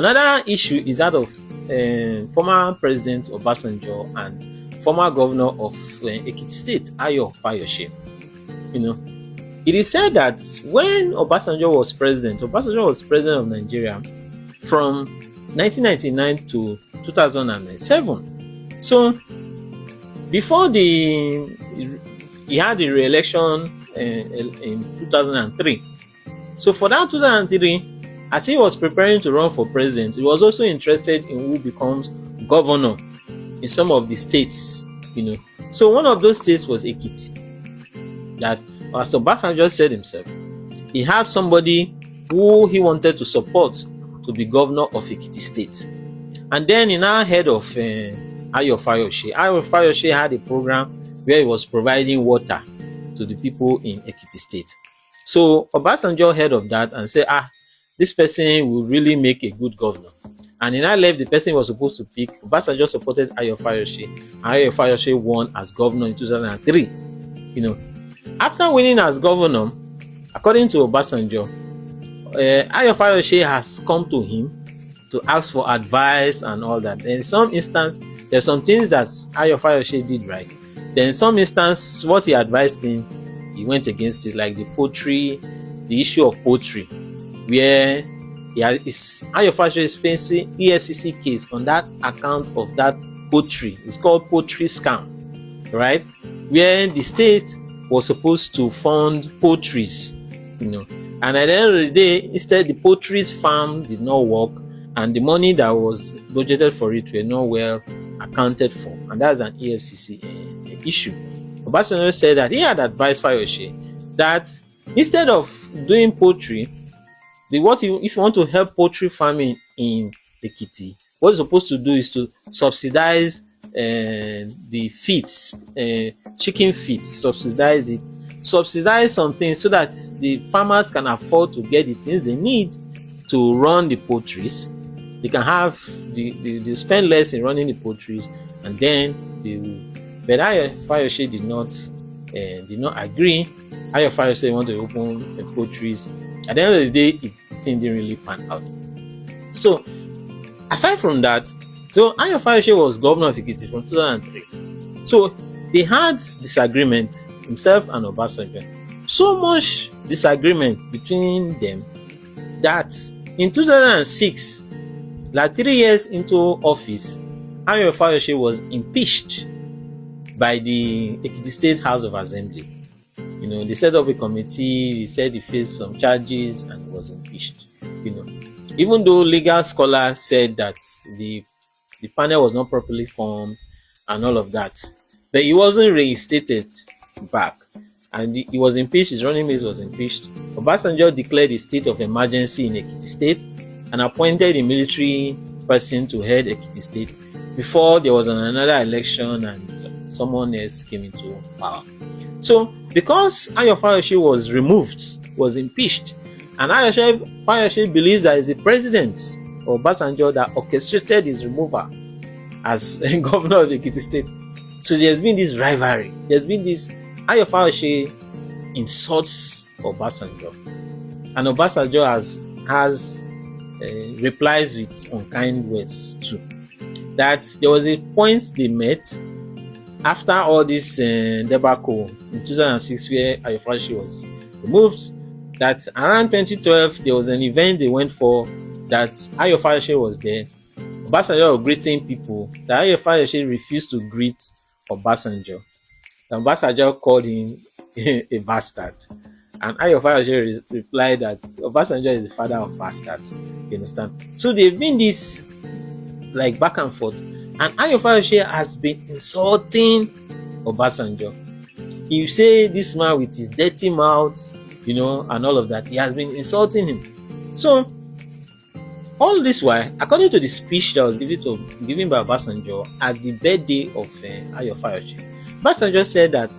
Another issue is that of former President Obasanjo and former governor of Ekiti State, Ayo Fayose. It is said that when Obasanjo was president of Nigeria from 1999 to 2007. So before he had the re-election in 2003. So for that 2003, as he was preparing to run for president, he was also interested in who becomes governor in some of the states. So one of those states was Ekiti. That, as Obasanjo said himself, he had somebody who he wanted to support to be governor of Ekiti State. And then he now heard of Ayo Fayose. Ayo Fayose had a program where he was providing water to the people in Ekiti State. So Obasanjo heard of that and said, this person will really make a good governor. And he now left the person he was supposed to pick. Obasanjo supported Ayo Fayose, and Ayo Fayose won as governor in 2003. After winning as governor, according to Obasanjo, Ayo Fayose has come to him to ask for advice and all that. In some instance, there's some things that Ayo Fayose did right. Then in some instance, what he advised him, he went against it, like the issue of poultry, where Ayo Fayose is facing EFCC case on that account of that poultry. It's called poultry scam, right? Where the state was supposed to fund poultries, and at the end of the day, instead the poultry's farm did not work, and the money that was budgeted for it were not well accounted for, and that's an EFCC issue. Obasanjo said that he had advised Fayose that instead of doing poultry, if you want to help poultry farming in Ekiti, what you're supposed to do is to subsidize the feeds, chicken feeds, subsidize some things so that the farmers can afford to get the things they need to run the poultries. They can have they spend less in running the poultries, and then but Ayo Fayose did not agree. Ayo Fayose wanted to open the poultries. At the end of the day, it didn't really pan out. So aside from that, so Ayo Fayose was governor of Ekiti from 2003. So they had disagreement, himself and Obasanjo. So much disagreement between them that in 2006, like 3 years into office, Ayo Fayose was impeached by the Ekiti State House of Assembly. They set up a committee. He said he faced some charges and was impeached. Even though legal scholars said that the panel was not properly formed and all of that, but he wasn't reinstated back, and he was impeached. His running mate was impeached. Obasanjo declared a state of emergency in Ekiti State and appointed a military person to head Ekiti State before there was another election and someone else came into power. So because Ayo Fayose was impeached, and Ayo Fayose believes that it's the president of Obasanjo that orchestrated his removal as governor of Ekiti State. So there's been this rivalry. There's been this Ayo Fayose insults Obasanjo, and Obasanjo has replies with unkind words too. That there was a point they met after all this debacle in 2006 where Ayo Fayose was removed. That around 2012 there was an event they went for that Ayo Fayose was there. Obasanjo was greeting people. That Ayo Fayose refused to greet Obasanjo. And Obasanjo called him a bastard. And Ayo Fayose replied that Obasanjo is the father of bastards. You understand? So they've been this like back and forth. And Ayo Fayose has been insulting Obasanjo. You say this man with his dirty mouth, and all of that. He has been insulting him. So all this while, according to the speech that was given by Obasanjo at the birthday of Ayo Fayose, Obasanjo said that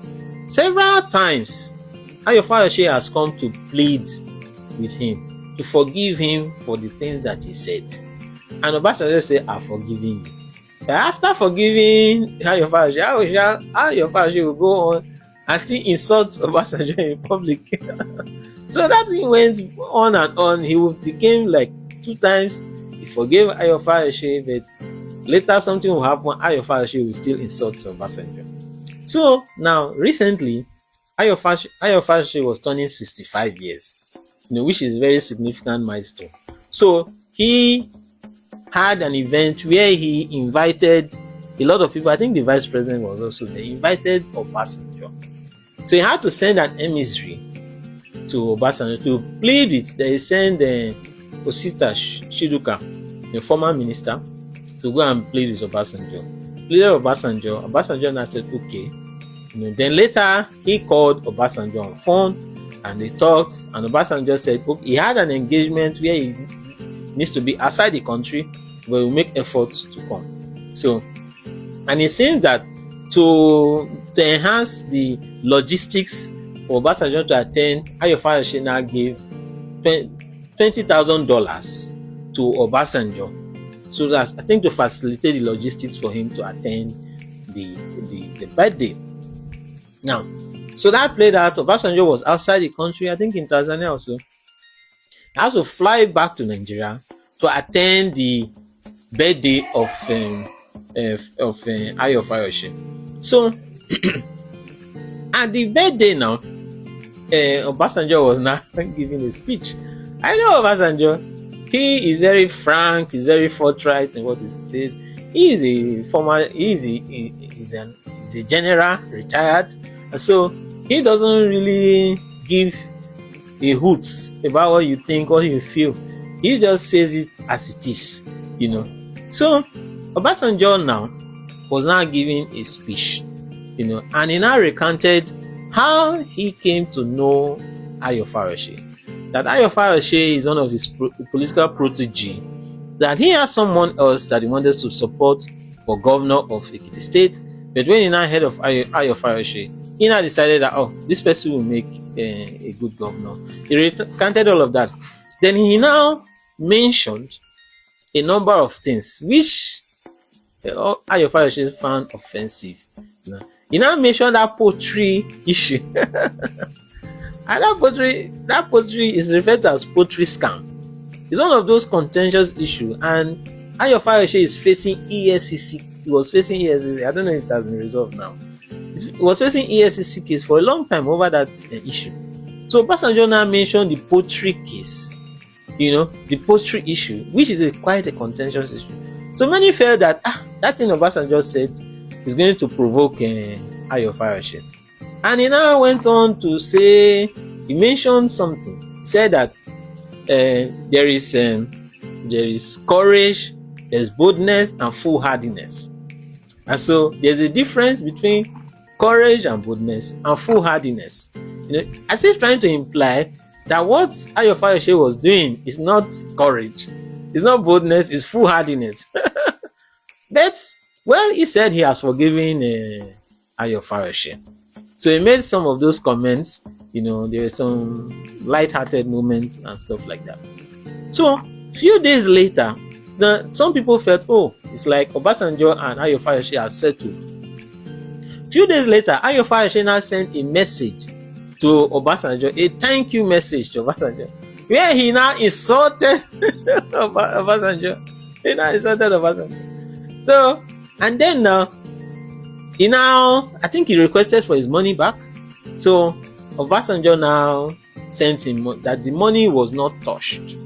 several times Ayo Fayose has come to plead with him to forgive him for the things that he said. And Obasanjo said, "I've forgiven you." After forgiving Ayo Fayose will go on and still insult Obasanjo in public. So that thing went on and on. He became like 2 times He forgave Ayo Fayose, but later something will happen. Ayo Fayose will still insult Obasanjo. So now, recently, Ayo Fayose was turning 65 years, which is a very significant milestone. So he had an event where he invited a lot of people. I think the vice president was also there. He invited Obasanjo. So he had to send an emissary to Obasanjo to plead with. They sent Osita Shiduka, the former minister, to go and plead with Obasanjo. Pleaded Obasanjo. Obasanjo now said, okay. Then later he called Obasanjo on phone and they talked. And Obasanjo said, okay, he had an engagement where he needs to be outside the country, but will make efforts to come. So, and it seems that to enhance the logistics for Obasanjo to attend, Ayo Fayose now gave $20,000 to Obasanjo, so that I think to facilitate the logistics for him to attend the birthday. Now, so that played out. Obasanjo was outside the country, I think in Tanzania also. He has to fly back to Nigeria to attend the birthday of Ayo Fayose. So at the birthday now, Obasanjo was now giving a speech. I know Obasanjo, he is very frank, he's very forthright in what he says. He is a general, retired, and so he doesn't really give a hoot about what you think, what you feel. He just says it as it is, So Obasanjo now was now giving a speech, and he now recounted how he came to know Ayo Fayose. That Ayo Fayose is one of his political protege. That he had someone else that he wanted to support for governor of Ekiti State, but when he now heard of Ayo Fayose, he now decided that, this person will make a good governor. He recounted all of that. Then he now mentioned a number of things which Ayo Fayose found offensive. He now mentioned that poetry issue. And that poetry is referred to as poetry scam. It's one of those contentious issues, and Ayo Fayose is facing EFCC. He was facing EFCC. I don't know if it has been resolved now. He was facing EFCC case for a long time over that issue. So Obasanjo now mentioned the poetry case, the poetry issue, which is quite a contentious issue. So many felt that that thing Obasanjo said is going to provoke Ayo Fayose. And he now went on to say, he mentioned something. He said that there is courage, there's boldness, and foolhardiness. And so there's a difference between courage and boldness and foolhardiness. As if trying to imply that what Ayo Fayose was doing is not courage, it's not boldness, it's foolhardiness. But, he said he has forgiven Ayo Fayose. So he made some of those comments, there were some light-hearted moments and stuff like that. So, few days later, some people felt, it's like Obasanjo and Ayo Fayose have settled. Few days later, Ayo Fayose now sent a message to Obasanjo, a thank you message to Obasanjo, where he now insulted Obasanjo. So, and then I think he requested for his money back. So Obasanjo now sent him that the money was not touched.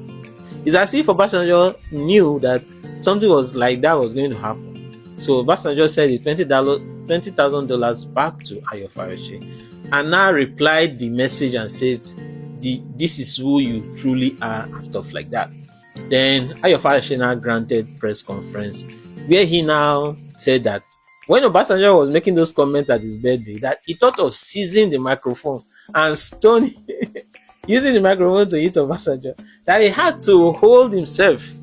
It's as if Obasanjo knew that something was like that was going to happen. So Obasanjo sent the $20,000 back to Ayo Fayose, and now replied the message and said, this is who you truly are, and stuff like that. Then Ayo Fayose now granted press conference, where he now said that when Obasanjo was making those comments at his birthday, that he thought of seizing the microphone and using the microphone to hit Obasanjo, that he had to hold himself,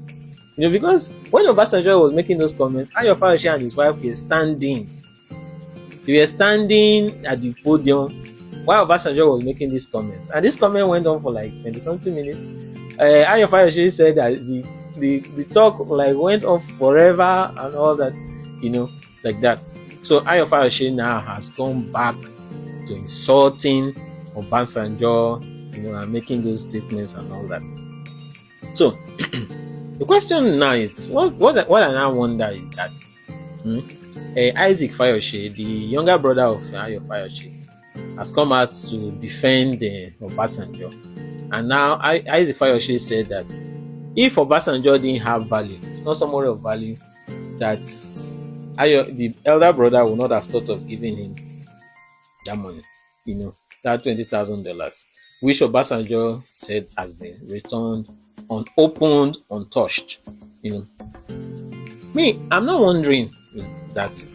because when Obasanjo was making those comments, Ayo Fayose and his wife were standing. They were standing at the podium while Obasanjo was making these comments, and this comment went on for like 20-something minutes. Ayo Fayose said that the talk went on forever and all that, like that. So Ayo Fayose now has gone back to insulting Obasanjo, and making those statements and all that. So The question now is, what I now wonder is that Isaac Fayose, the younger brother of Ayo Fayose, has come out to defend Obasanjo. And now Isaac Fayose said that if Obasanjo didn't have value, not somebody of value, that the elder brother would not have thought of giving him that money, that $20,000, which Obasanjo said has been returned unopened, untouched. Me, I'm not wondering that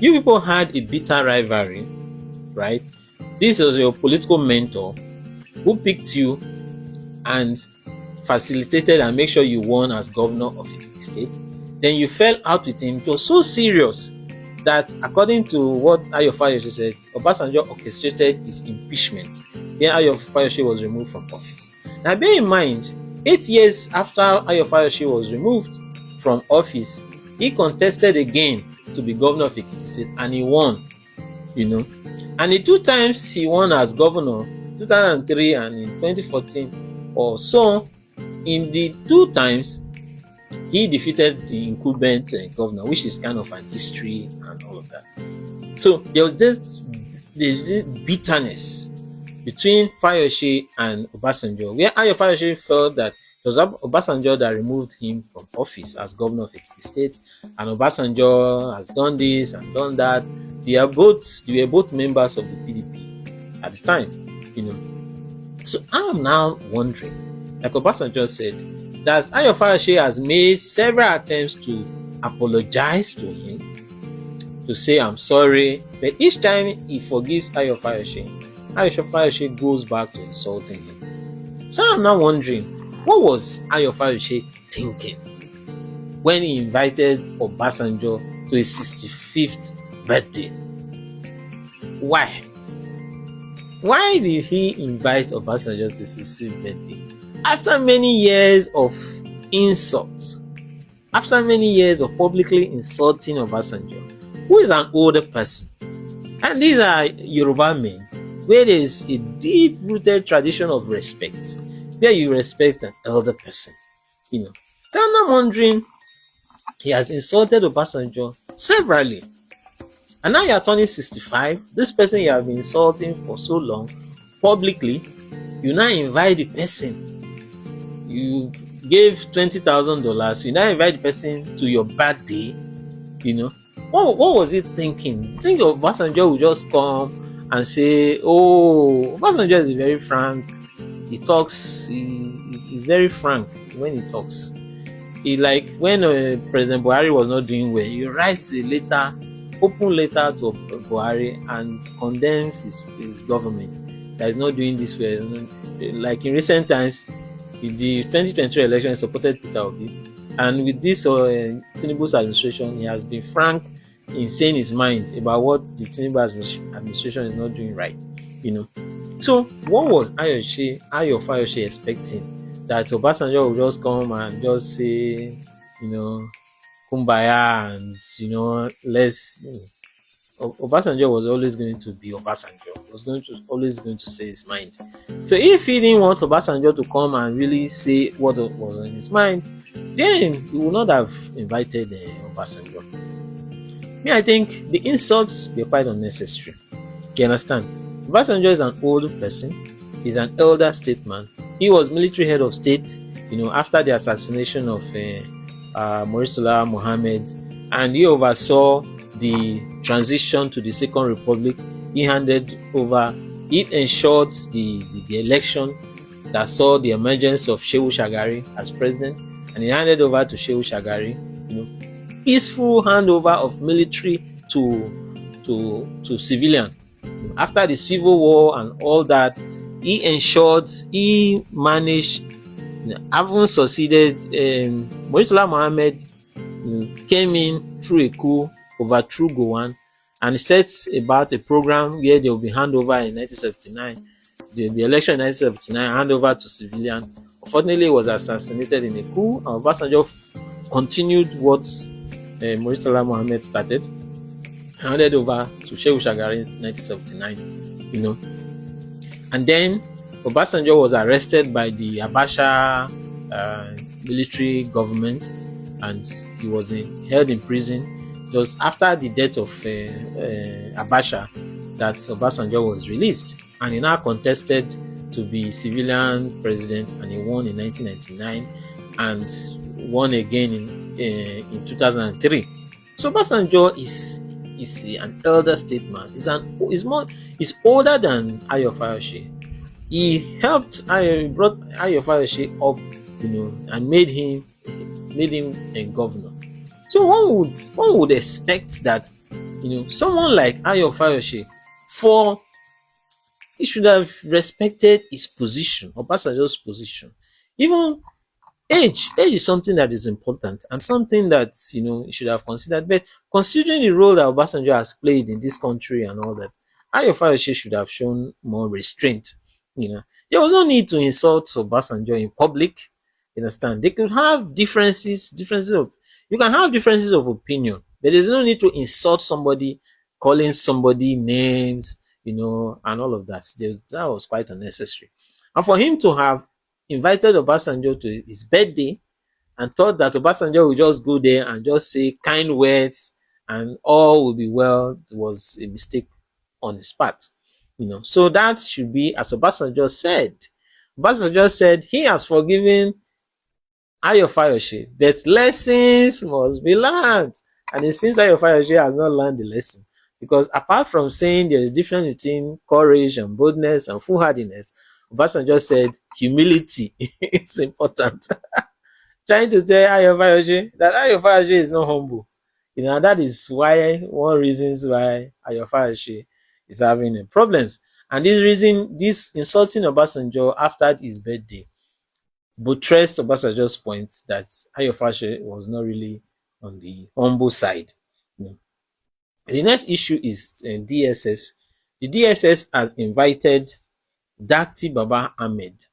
you people had a bitter rivalry, right? This was your political mentor who picked you and facilitated and make sure you won as governor of Ekiti State. Then you fell out with him. It was so serious that, according to what Ayo Fayose said, Obasanjo orchestrated his impeachment. Then Ayo Fayose was removed from office. Now bear in mind, 8 years after Ayo Fayose was removed from office, he contested again to be governor of Ekiti State and he won. And the 2 times he won as governor, 2003 and in 2014 or so, in the 2 times he defeated the incumbent governor, which is kind of an history and all of that. So there was this bitterness between Fayose and Obasanjo, where Ayo Fayose felt that it was Obasanjo that removed him from office as governor of Ekiti State, and Obasanjo has done this and done that. They were both members of the PDP at the time, So I'm now wondering, like Obasanjo said, that Ayo Fayose has made several attempts to apologize to him, to say I'm sorry, but each time he forgives Ayo Fayose goes back to insulting him. So I'm now wondering, what was Ayo Fayose thinking when he invited Obasanjo to his 65th birthday? Why? Why did he invite Obasanjo to his 65th birthday? After many years of insults, after many years of publicly insulting Obasanjo, who is an older person, and these are Yoruba men, where there is a deep-rooted tradition of respect, where you respect an elder person, So I'm not wondering, he has insulted Obasanjo severally, and now you are turning 65. This person you have been insulting for so long, publicly, you now invite the person. You gave $20,000. You now invite the person to your birthday. What was he thinking? You think Obasanjo will just come and say, "Oh, Obasanjo is very frank. He talks. He's very frank when he talks. He, like when President Buhari was not doing well, he writes a letter, open letter to Buhari and condemns his government that is not doing this well. Like in recent times, in the 2023 election, he supported Peter Obi, and with this Tinubu's administration, he has been frank in saying his mind about what the Tinubu administration is not doing right. So what was Ayo Fayose expecting? That Obasanjo will just come and just say, kumbaya, and let's. Obasanjo was always going to be Obasanjo. He was always going to say his mind. So if he didn't want Obasanjo to come and really say what was on his mind, then he would not have invited Obasanjo. I think the insults were quite unnecessary. You understand? Obasanjo is an old person. He's an elder statesman. He was military head of state, after the assassination of Murtala Muhammad, and he oversaw the transition to the Second Republic. He ensured the election that saw the emergence of Shehu Shagari as president, and he handed over to Shehu Shagari, peaceful handover of military to civilian. After the civil war and all that, he managed, having succeeded. Murtala Muhammad came in through a coup, overthrew Gowon, and set about a program where there will be handover in 1979. There will be election in 1979, handover to civilian. Unfortunately, he was assassinated in a coup, and Obasanjo continued what Murtala Muhammad started, handed over to Shehu Shagari in 1979. And then Obasanjo was arrested by the Abacha military government, and he was held in prison. Just after the death of Abacha that Obasanjo was released, and he now contested to be civilian president, and he won in 1999 and won again in 2003. So Obasanjo is an elder statesman. He's older than Ayo Fayose. He brought Ayo Fayose up, and made him a governor. So one would expect that, someone like Ayo Fayose, for he should have respected his position, Obasanjo's position. Even age is something that is important and something that you should have considered. But considering the role that Obasanjo has played in this country and all that, Ayo Fayose should have shown more restraint. There was no need to insult Obasanjo in public. You understand? They could have differences of you can have differences of opinion, but there's no need to insult somebody, calling somebody names, and all of that. That was quite unnecessary. And for him to have invited Obasanjo to his birthday and thought that Obasanjo would just go there and just say kind words and all will be well was a mistake on his part. So that should be as Obasanjo said. Obasanjo said he has forgiven Ayo Fayose, but lessons must be learned. And it seems Ayo Fayose has not learned the lesson. Because apart from saying there is difference between courage and boldness and foolhardiness, Obasanjo said humility is important. Trying to tell Ayo Fayose that Ayo Fayose is not humble. And that is one reasons why Ayo Fayose is having problems. And this insulting Obasanjo after his birthday buttressed Obasanjo's point that Ayo Fayose was not really on the humble side. The next issue is DSS. The DSS has invited Dati Baba Ahmed